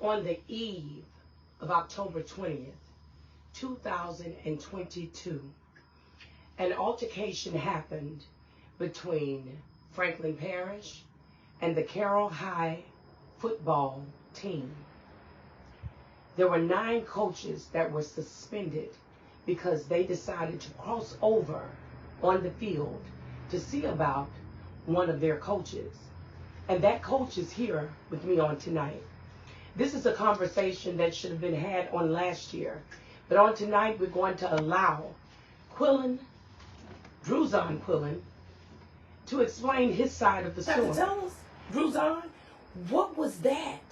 On the eve of October 20th, 2022, an altercation happened between Franklin Parish and the Carroll High football team. There were 9 coaches that were suspended because they decided to cross over on the field to see about one of their coaches. And that coach is here with me on tonight. This is a conversation that should have been had on last year. But on tonight, we're going to allow Quillen, Druzon Quillen, to explain his side of the story. Tell us, Druzon, what was that?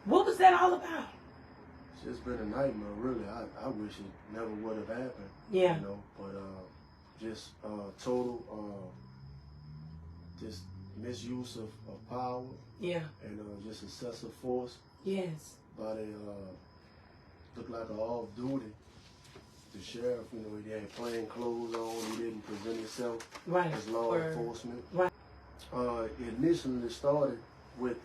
What was that all about? It's just been a nightmare, really. I wish it never would have happened. Yeah. You know, but just total, just misuse of power. Yeah. And just excessive force. Yes. By the looked like an off duty. The sheriff, you know, he had plain clothes on. He didn't present himself as law enforcement. Right. Initially, it started with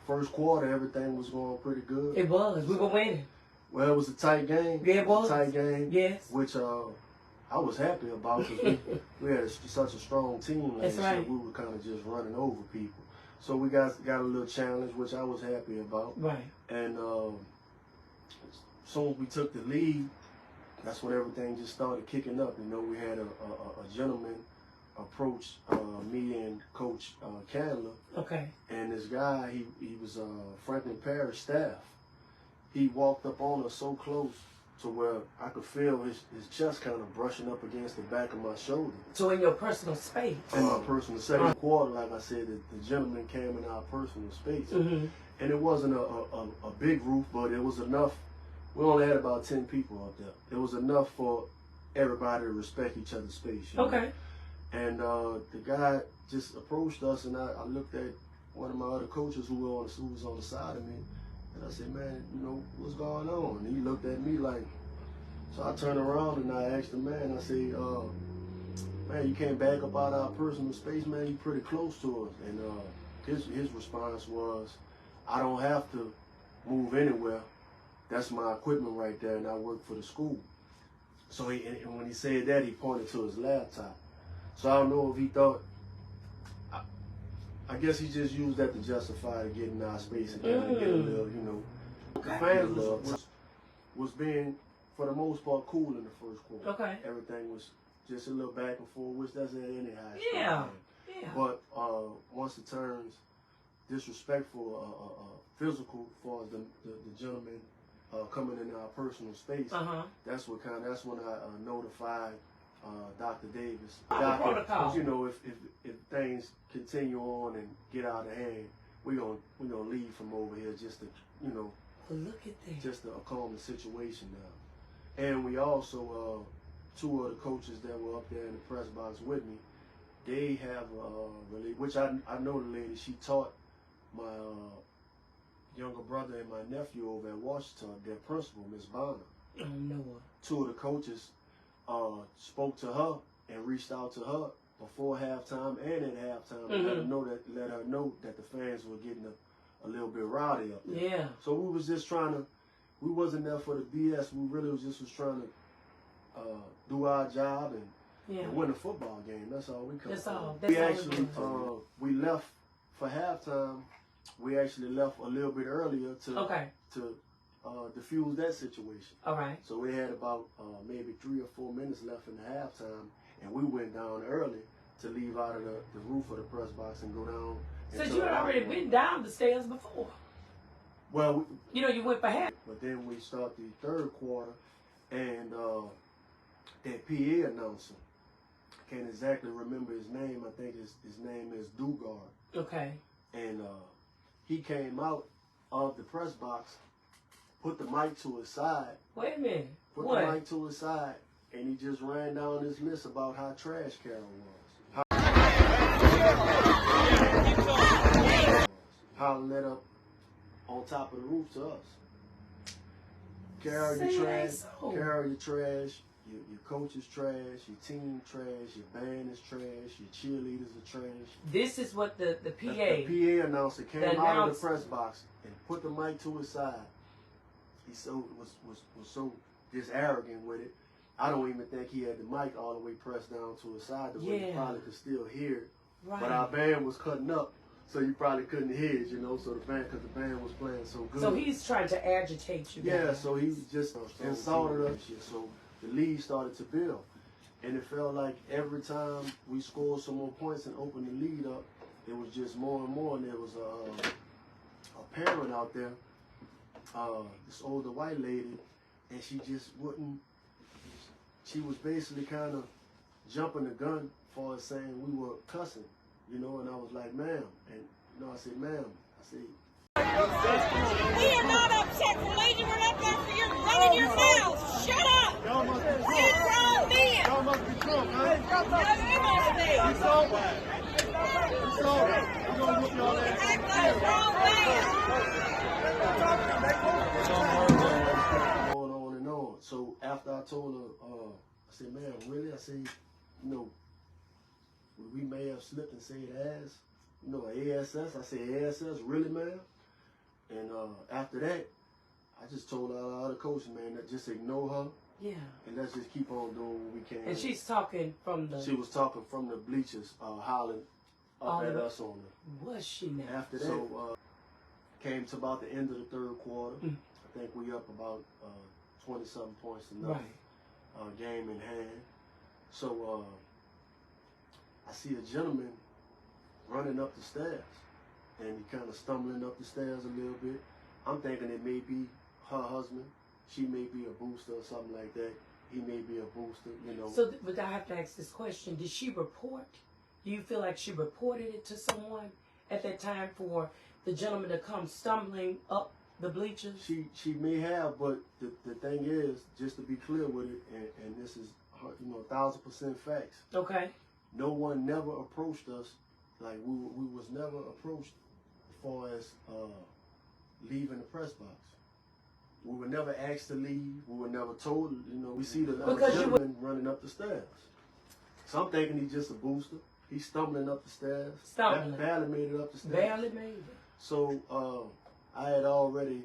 first quarter. Everything was going pretty good. It was. We were winning. Well, it was a tight game. Yeah, it was. A tight game. Yes. Which I was happy about because we had such a strong team last year. We were kind of just running over people. So we got a little challenge, which I was happy about. Right. And as soon as we took the lead, that's when everything just started kicking up. You know, we had a gentleman approach me and Coach Candler. Okay. And this guy, he was Franklin Parish staff. He walked up on us so close to where I could feel his chest kind of brushing up against the back of my shoulder. So in your personal space? In my personal second quarter, like I said, the gentleman came in our personal space. Mm-hmm. And it wasn't a big roof, but it was enough. We only had about 10 people up there. It was enough for everybody to respect each other's space. You know? Okay. And the guy just approached us, and I looked at one of my other coaches who was on the side of me, and I said, man, you know, what's going on? And he looked at me like, so I turned around and I asked the man, I said, man, you can't back up out of our personal space, man, you're pretty close to us. And his response was, I don't have to move anywhere. That's my equipment right there, and I work for the school. So and when he said that, he pointed to his laptop. So I don't know if he thought, I guess he just used that to justify to get in our space and get a little, you know. The fans was being, for the most part, cool in the first quarter. Okay. Everything was just a little back and forth, which doesn't any high. Yeah. Yeah. But once it turns disrespectful, physical, as far as the gentleman coming in our personal space, that's when I notified Dr. Davis. Protocol. You know, if things continue on and get out of hand, we're gonna leave from over here just to, you know, look at that, just to calm the situation down. And we also 2 other coaches that were up there in the press box with me. They have which I know the lady. She taught my younger brother and my nephew over at Washington, their principal, Miss Bonner. Oh, Noah. 2 of the coaches spoke to her and reached out to her before halftime and at halftime and let her know that the fans were getting a little bit rowdy up there. Yeah. So we was just we wasn't there for the BS. We really was trying to do our job and win a football game. That's all we come. That's all. We actually we left for halftime. We actually left a little bit earlier to diffuse that situation. All right. So we had about maybe 3 or 4 minutes left in the halftime, and we went down early to leave out of the roof of the press box and go down. So you had already been down the stairs before. Well, you know, you went for half. But then we start the third quarter, and that PA announcer, I can't exactly remember his name. I think his name is Dugard. Okay. And he came out of the press box, put the mic to his side. Wait a minute. Put the mic to his side, and he just ran down this list about how trash Carroll was. Hollering that up on top of the roof to us. Carroll, you trash. Carroll, you trash. your coach is trash, your team trash, your band is trash, your cheerleaders are trash. This is what the PA. The PA announcer came out of the press box and put the mic to his side. He was so just arrogant with it. I don't even think he had the mic all the way pressed down to his side the way you probably could still hear it. Right. But our band was cutting up, so you probably couldn't hear it, you know. So because the band was playing so good. So he's trying to agitate you. Yeah. So he just insulted us. So the lead started to build, and it felt like every time we scored some more points and opened the lead up, it was just more and more. And there was a parent out there, this older white lady, and she just wouldn't. She was basically kind of jumping the gun for us saying we were cussing, you know, and I was like, ma'am, and you know, I said, ma'am, I said, we are not upset, lady. We're not there for your running your mouth. Shut up. Y'all must be drunk. You grown men. Y'all must be drunk, huh? No, you must be. You sober? You sober? I'm gonna whoop y'all ass. Act like a grown man. going on and on. So after I told her, I said, ma'am, really? I said, you know, we may have slipped and said ass, you know, ASS. I said, ASS, really, ma'am? And after that, I just told our other coaches, man, that just ignore her. Yeah. And let's just keep on doing what we can. And she's talking from the. She was talking from the bleachers, hollering up at us on her. Was she now? After that, so came to about the end of the third quarter. I think we up about 20-something points to nothing. Right. Game in hand. So I see a gentleman running up the stairs, and he kind of stumbling up the stairs a little bit. I'm thinking it may be her husband. She may be a booster or something like that. He may be a booster, you know. So, but I have to ask this question: did she report? Do you feel like she reported it to someone at that time for the gentleman to come stumbling up the bleachers? She may have, but the thing is, just to be clear with it, and this is, you know, 1,000% facts. Okay. No one never approached us, like we was never approached as far as leaving the press box. We were never asked to leave. We were never told, you know, we see the gentleman running up the stairs. So I'm thinking he's just a booster. He's stumbling up the stairs. Stumbling. Barely made it up the stairs. Barely made it. So I had already,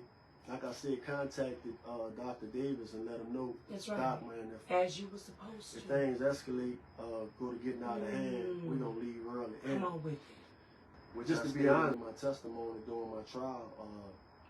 like I said, contacted Dr. Davis and let him know, That's right. Doc, man, As you were supposed if to. things escalate, go to getting out of hand, we're going to leave early. Come on with it. Well, just to be honest, my testimony during my trial,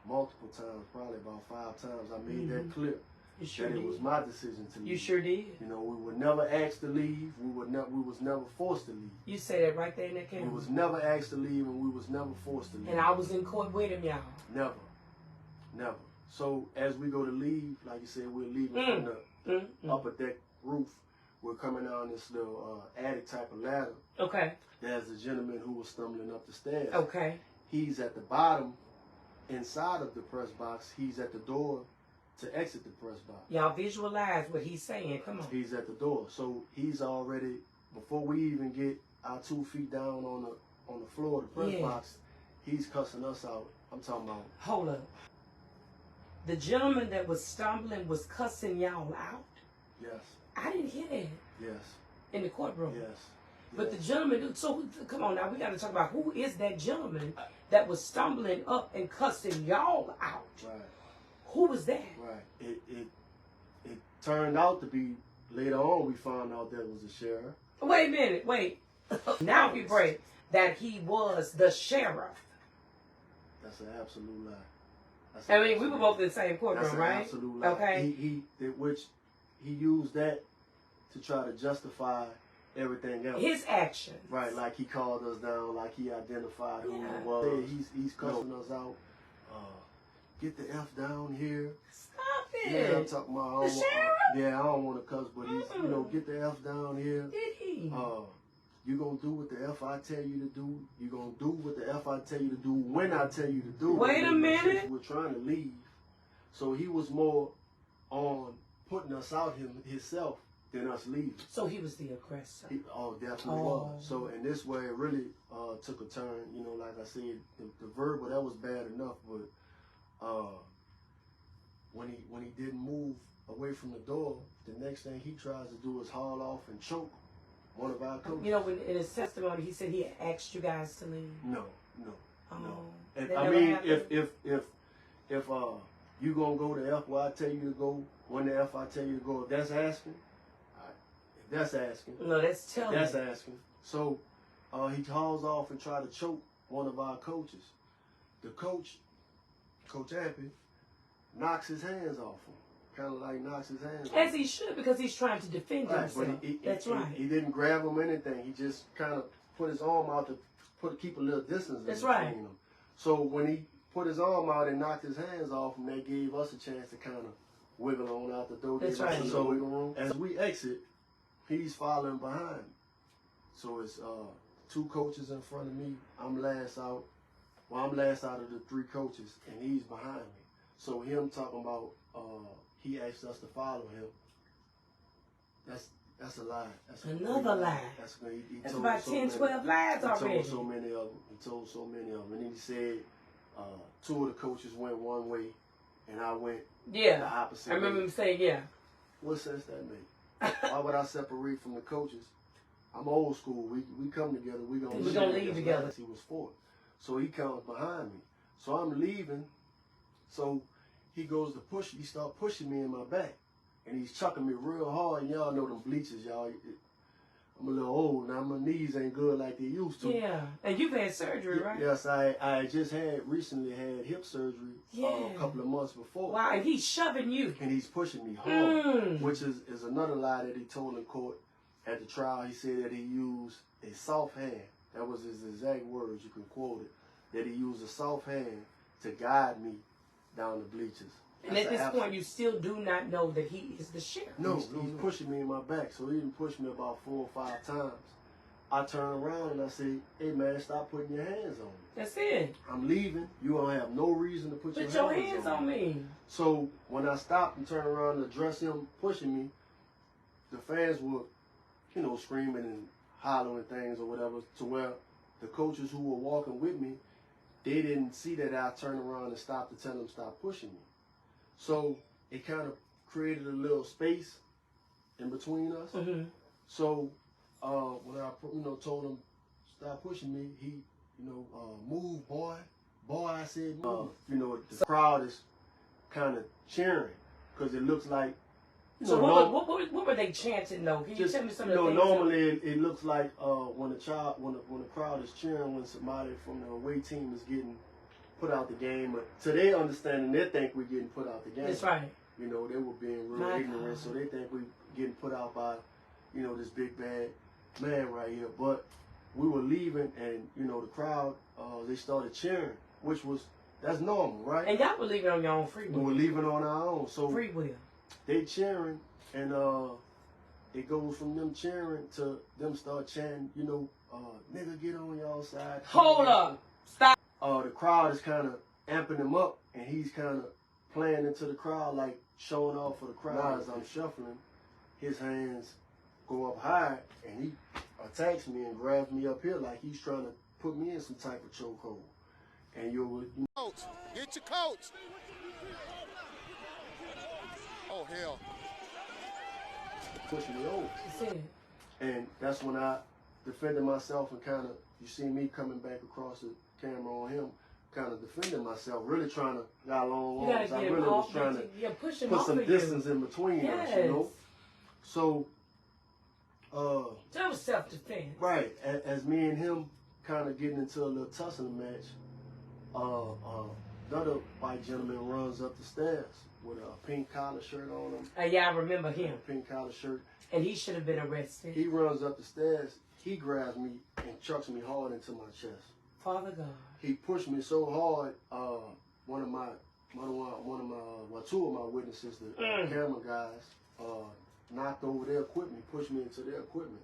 multiple times, probably about 5 times, I made that clear. You sure that did. it was my decision to leave. You sure did. You know, we were never asked to leave. We was never forced to leave. You said that right there in that camera. We was never asked to leave, and we was never forced to leave. And I was in court with him, y'all. Never. So as we go to leave, like you said, we're leaving from the upper deck roof. We're coming down this little attic type of ladder. Okay. There's a gentleman who was stumbling up the stairs. Okay. He's at the bottom, inside of the press box. He's at the door to exit the press box. Y'all visualize what he's saying. Come on. He's at the door. So he's already, before we even get our 2 feet down on the floor of the press box, he's cussing us out. I'm talking about. Hold up. The gentleman that was stumbling was cussing y'all out? Yes. I didn't hear that. Yes. In the courtroom. Yes. But the gentleman, so come on now, we got to talk about who is that gentleman that was stumbling up and cussing y'all out? Right. Who was that? Right. It turned out to be, later on we found out that it was the sheriff. Wait a minute, wait. Now we break that he was the sheriff. That's an absolute lie. I mean, we were both in the same courtroom, right? That's an absolute lie. Okay. He used that to try to justify everything else. His actions. Right, like he called us down, like he identified who he was. He's cussing us out. Get the F down here. Stop it. Yeah, I'm talking about the sheriff? Yeah, I don't want to cuss, but he's, you know, get the F down here. Did he? You gonna do what the F I tell you to do. You gonna do what the F I tell you to do when I tell you to do it. Wait a minute. We're trying to leave. So he was more on putting us out himself than us leaving. So he was the aggressor. Definitely was. So in this way, it really took a turn. You know, like I said, the verbal, that was bad enough, but when he didn't move away from the door, the next thing he tries to do is haul off and choke one of our coaches. You know, when in his testimony, he said he asked you guys to leave. No. Oh, If, that I never mean, happened? if you gonna go to F where I tell you to go, when the F I tell you to go, if that's asking, if that's asking, No, that's telling. that's asking. So he hauls off and try to choke one of our coaches. The coach, Coach Ampy, knocks his hands off him. Kind of like knocks his hands off. As he should, because he's trying to defend Right, himself. but That's right. He didn't grab him or anything. He just kind of put his arm out to keep a little distance That's between right. them. So when he put his arm out and knocked his hands off him, that gave us a chance to kind of wiggle on out the door. That's gave us right. a little wiggle room. As we exit, he's following behind me. So it's two coaches in front of me. I'm last out. Well, I'm last out of the three coaches, and he's behind me. So him talking about he asked us to follow him. That's a lie. That's Another lie. That's That's about 10, 12 lies already. He told so many of them. He told so many of them. And then he said two of the coaches went one way, and I went the opposite I remember way. him saying, yeah. What sense that make? Why would I separate from the coaches? I'm old school. We come together. We're gonna leave together. He was fourth. So he comes behind me. So I'm leaving. So he goes to push. He start pushing me in my back. And he's chucking me real hard. And y'all know them bleachers, y'all. I'm a little old now. My knees ain't good like they used to. Yeah. And you've had surgery, right? Yes, I just recently had hip surgery a couple of months before. Wow, and he's shoving you. And he's pushing me hard, which is another lie that he told in court at the trial. He said that he used a soft hand. That was his exact words. You can quote it. That he used a soft hand to guide me down the bleachers. And at this point, you still do not know that he is the sheriff. No, he's pushing me in my back. So he didn't push me about 4 or 5 times. I turn around and I say, hey, man, stop putting your hands on me. That's it. I'm leaving. You don't have no reason to put your hands on me. So when I stopped and turned around to address him pushing me, the fans were, screaming and hollering things or whatever, to where the coaches who were walking with me, they didn't see that I turned around and stopped to tell them stop pushing me. So it kind of created a little space in between us. Mm-hmm. So when I told him stop pushing me, he move, boy. Boy, I said move. The crowd is kind of cheering because it looks like. So what were they chanting though? Can you tell me some of the things? Normally it looks like when the crowd is cheering when somebody from the away team is getting put out the game, but to their understanding, they think we're getting put out the game. That's right. They were being real ignorant, so they think we're getting put out by, this big bad man right here. But we were leaving, and the crowd, they started cheering, that's normal, right? And y'all were leaving on your own free will. We were leaving on our own, so free will. They cheering, and it goes from them cheering to them start chanting, nigga, get on y'all side. Hold up, stop. The crowd is kind of amping him up, and he's kind of playing into the crowd, like showing off for the crowd. As I'm shuffling, his hands go up high, and he attacks me and grabs me up here like he's trying to put me in some type of chokehold. And coach, get your coach. Oh hell! Pushing me over. That's it. And that's when I defended myself and kind of, you see me coming back across the camera on him, kind of defending myself, really trying to, got long arms. I really was trying to put some distance in between us, So, that was self-defense. Right. As me and him kind of getting into a little tussling match, another white gentleman runs up the stairs with a pink collar shirt on him. Yeah, I remember him. Pink collar shirt. And he should have been arrested. He runs up the stairs. He grabs me and chucks me hard into my chest. Father God. He pushed me so hard. Two of my witnesses, the camera guys, knocked over their equipment, pushed me into their equipment.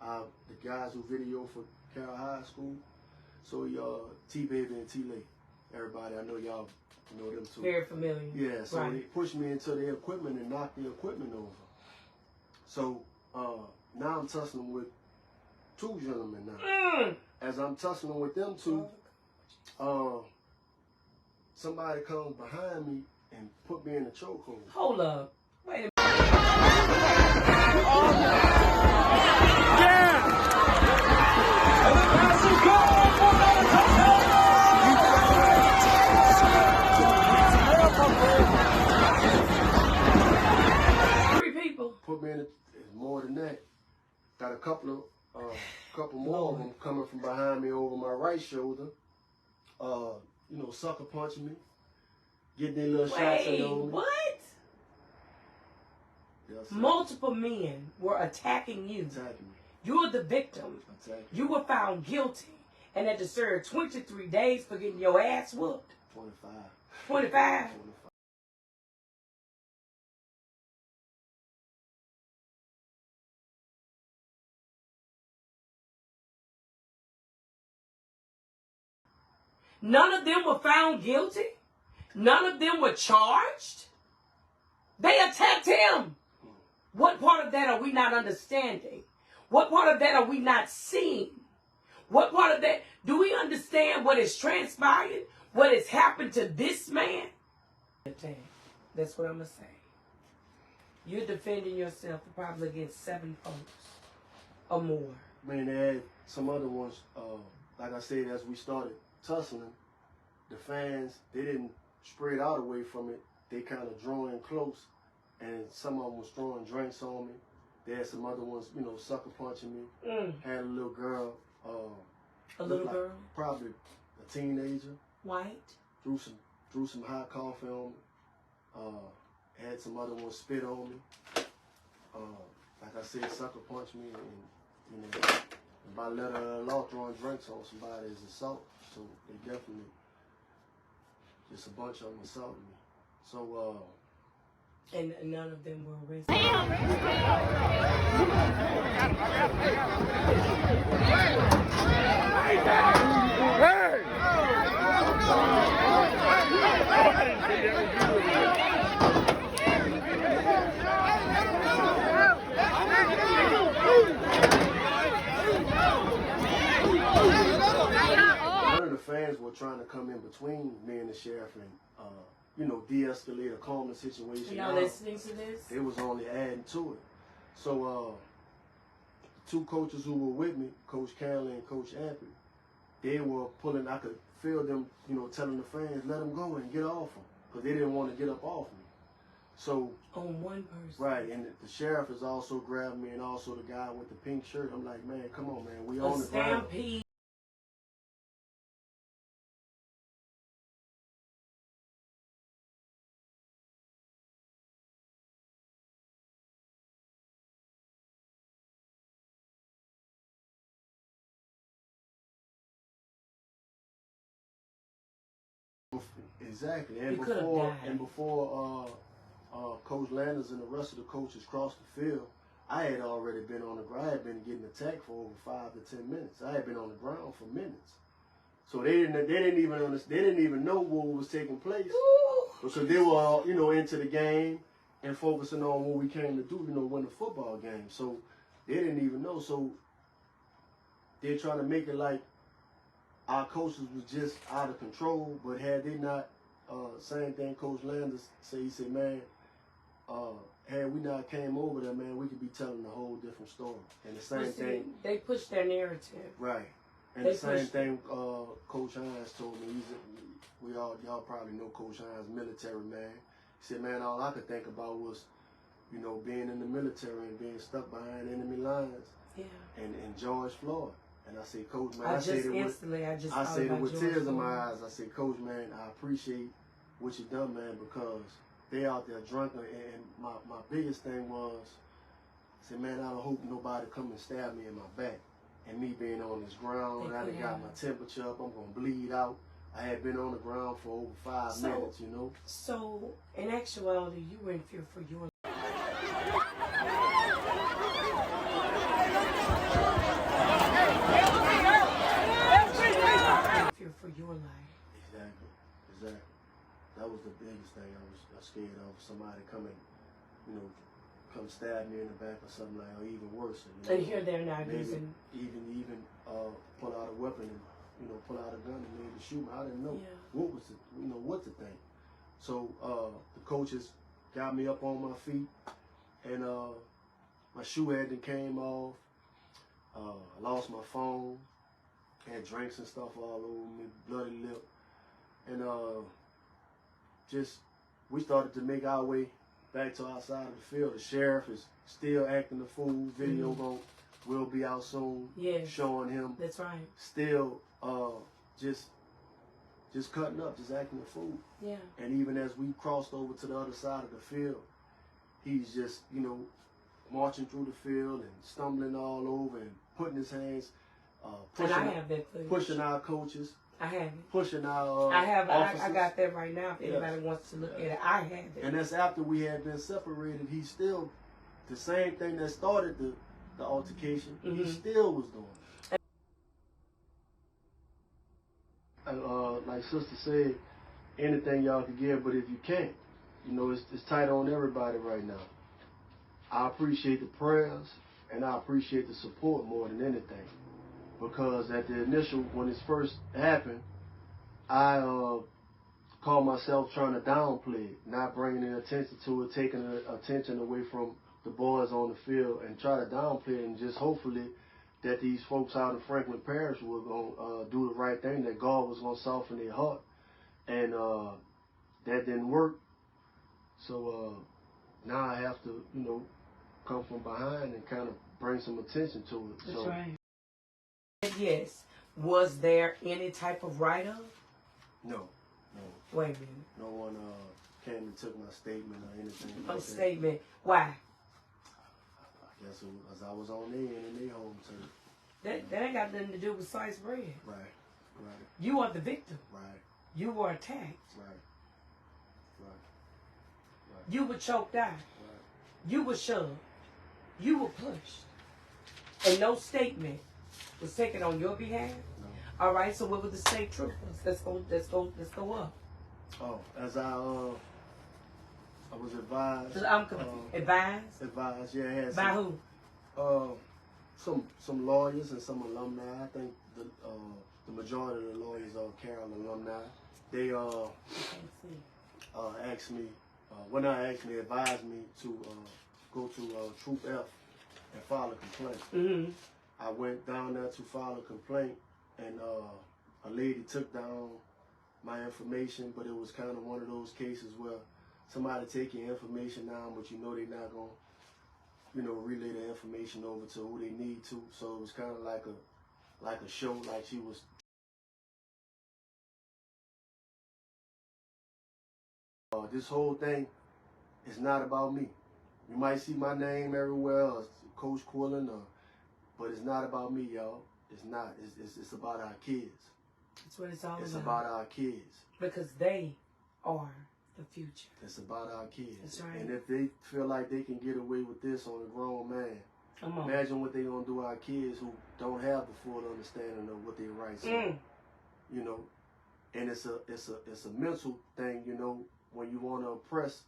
The guys who video for Carroll High School. So T-Baby and T-Lay. Everybody, I know y'all know them too. Very familiar. Yeah, so they pushed me into their equipment and knocked the equipment over. So now I'm tussling with two gentlemen now. As I'm tussling with them two, somebody comes behind me and put me in a chokehold. Hold up. Wait a minute. 3 people. Put me in it's more than that. Got a couple more of them coming from behind me over my right shoulder. You know, sucker punching me, getting their little shots in on me. What? Yes, Multiple men were attacking you. attacking me. You're the victim. Attacking. You were found guilty and had to serve 23 days for getting your ass whooped. 25. 25? 25. None of them were found guilty. None of them were charged. They attacked him. What part of that are we not understanding? What part of that are we not seeing? What part of that, do we understand what has transpired? What has happened to this man? That's what I'm going to say. You're defending yourself probably against 7 folks or more. Man, they had some other ones, like I said, as we started tussling, the fans, they didn't spread out away from it. They kind of drew in close, and some of them was throwing drinks on me. They had some other ones, you know, sucker punching me. Had a little girl. A little girl? Probably a teenager. White? Threw some hot coffee on me. Had some other ones spit on me. Like I said, sucker punched me, and you know, by letter of the law, throwing drinks on somebody is assault. So they definitely, just a bunch of them assaulted me. So, and none of them were arrested. None of the fans were trying to come in between me and the sheriff and, you know, de-escalate or calm the situation. Y'all listening to this? It was only adding to it. So, two coaches who were with me, Coach Carroll and Coach Appy, they were pulling, I could feel them, you know, telling the fans, let them go and get off them, because they didn't want to get up off me. So, on one person. Right, and the sheriff is also grabbing me, and also the guy with the pink shirt. I'm like, man, come on, man, we on the ground. Stampede. Exactly, You could have died. before Coach Landers and the rest of the coaches crossed the field, I had already been on the ground. I had been getting attacked for over 5 to 10 minutes. I had been on the ground for minutes. So they didn't even know what was taking place. Ooh. Because they were all, you know, into the game and focusing on what we came to do, you know, win the football game. So they didn't even know. So they're trying to make it like our coaches was just out of control, but had they not, same thing Coach Landers said, he said, man, had we not came over there, man, we could be telling a whole different story. And the same thing. They pushed their narrative. Right. And the same thing Coach Hines told me. Y'all probably know Coach Hines, military man. He said, man, all I could think about was, you know, being in the military and being stuck behind enemy lines. Yeah. And George Floyd. And I said, Coach, man, I said it with tears in my eyes. I said, Coach, man, I appreciate what you done, man, because they out there drunk. And my biggest thing was, I said, man, I don't hope nobody come and stab me in my back. And me being on this ground, I done got my temperature up. I'm going to bleed out. I had been on the ground for over 5 minutes, you know. So, in actuality, you were in fear for your life. Fear for your life. Exactly. That was the biggest thing I was scared of. Somebody coming, you know, come stab me in the back or something like, or even worse. You know, and here they're not using. Even pull out a weapon and, you know, pull out a gun and maybe shoot me. I didn't know what was it, you know, what to think. So the coaches got me up on my feet, and my shoe hadn't came off. I lost my phone, had drinks and stuff all over me, bloody lip, and we started to make our way back to our side of the field. The sheriff is still acting the fool. Video will be out soon. Yes. Showing him. That's right. Still just cutting up, just acting the fool. Yeah. And even as we crossed over to the other side of the field, he's just, marching through the field and stumbling all over and putting his hands, and I have that footage. pushing our coaches. I have it. Pushing our I got that right now. If anybody wants to look at it, I have it. And that's after we had been separated. He still, the same thing that started the altercation, he still was doing it. Like Sister said, anything y'all can give, but if you can't, it's tight on everybody right now. I appreciate the prayers and I appreciate the support more than anything. Because at the initial, when it first happened, I called myself trying to downplay it, not bringing any attention to it, taking attention away from the boys on the field, and try to downplay it, and just hopefully that these folks out in Franklin Parish were going to do the right thing, that God was going to soften their heart. And that didn't work. So now I have to, come from behind and kind of bring some attention to it. That's right. Yes. Was there any type of write-up? No. Wait a minute. No one came and took my statement or anything. A statement. Why? I guess as I was on their end and their home turf. That ain't got nothing to do with sliced bread. Right. You are the victim. Right. You were attacked. Right. You were choked out. Right. You were shoved. You were pushed. And no statement was taken on your behalf. No. All right. So what were the state troopers? Let's go up. Oh, as I was advised. I'm advised. Advised, yeah. Had By who? Some lawyers and some alumni. I think the majority of the lawyers are Carroll alumni. They asked me, advised me to go to Troop F and file a complaint. I went down there to file a complaint, and a lady took down my information, but it was kind of one of those cases where somebody take your information down, but they're not going to, relay the information over to who they need to. So it was kind of like a show, like she was. This whole thing is not about me. You might see my name everywhere, or Coach Quillen, but it's not about me, y'all. It's not. It's about our kids. That's what it's all about. It's about our kids. Because they are the future. It's about our kids. That's right. And if they feel like they can get away with this on a grown man, imagine what they're going to do to our kids who don't have the full understanding of what their rights are. And it's a mental thing, when you want to oppress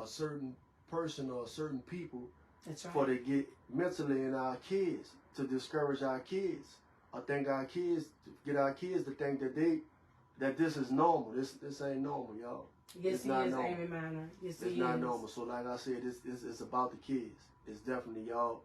a certain person or certain people. That's right. For they get mentally in our kids, to discourage our kids. I think get our kids to think that this is normal. This ain't normal, y'all. Yes, it's not normal. Amy Manor. Yes, it's not normal. So like I said, it's about the kids. It's definitely y'all.